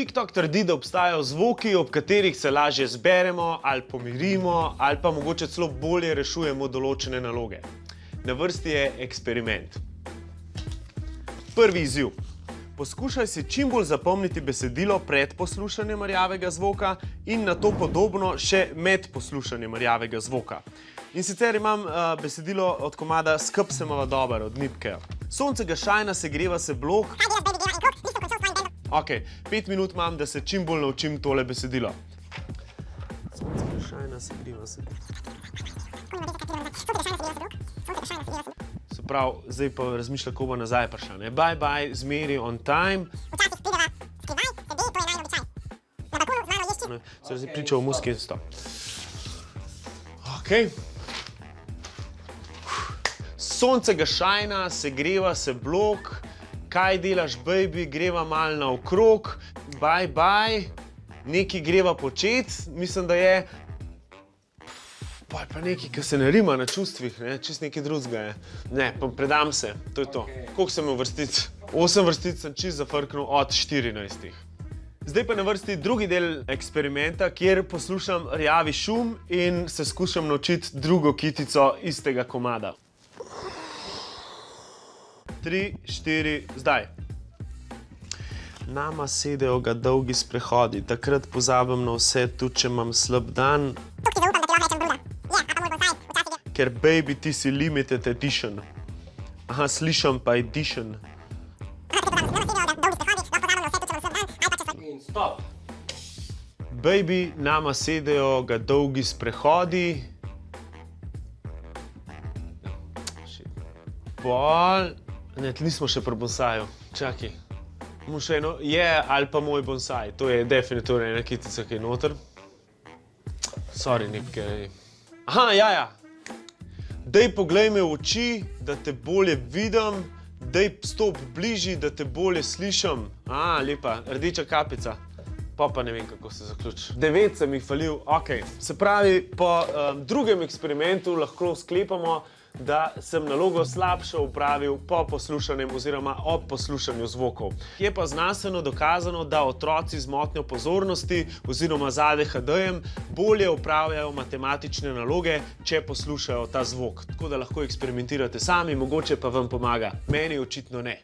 TikTok trdi, da obstajajo zvoki, ob katerih se lažje zberemo ali pomirimo, ali pa mogoče celo bolje rešujemo določene naloge. Na vrsti je eksperiment. Prvi izziv. Poskušaj si čim bolj zapomniti besedilo pred poslušanjem rjavega zvoka in nato podobno še med poslušanjem rjavega zvoka. In sicer imam besedilo od komada Skup se mava dober od Nipkeja. Sonce ga šajna, segreva se blok. Ok, 5 minut imam, da se čim bolj naučim tole besedilo. Sonce ga šajna, segreva se blok. Se pravi, zdaj pa razmišlja, ko bo nazaj prišla. Bye bye, zmeri, on time. Se zdaj priča o muski in stop. Ok. Sonce ga šajna, segreva se blok. Kaj delaš, baby, greva malo naokrog. Bye bye. Nekaj greva počet, mislim, da je. Pa nekaj, ki se ne rima na čustvih, čist nekaj drugega je. Ne, pa predam se, to je to. Koliko sem v vrstic? 8 vrstic sem čist zafrknil od 14. Zdaj pa na vrsti drugi del eksperimenta, kjer poslušam rjavi šum in se skušam naučiti drugo kitico istega komada. 3, 4, zdaj. Nama sedejo ga dolgi sprehodi, takrat pozabim na vse, tudi če imam slab dan. Ker baby, ti si limited edition. Aha, slišam pa edition. In stop. Baby, nama sedejo ga dolgi sprehodi. Pol. Ne, nismo še pri bonsaju. Čakaj. Imamo še eno. Je ali pa moj bonsaj. To je definitivno ena kitica, ki je noter. Sorry, Nipke. Aha, ja. Daj poglej me v oči, da te bolje vidim. Daj stop bližji, da te bolje slišam. Lepa, rdeča kapica. Pa ne vem, kako se zaključi. 9 sem jih falil, ok. Se pravi, po drugem eksperimentu lahko sklepamo, da sem nalogo slabše opravil po poslušanjem oziroma ob poslušanju zvokov. Je pa znanstveno dokazano, da otroci z motnjo pozornosti oziroma z ADHD-jem bolje opravljajo matematične naloge, če poslušajo ta zvok. Tako da lahko eksperimentirate sami, mogoče pa vam pomaga. Meni očitno ne.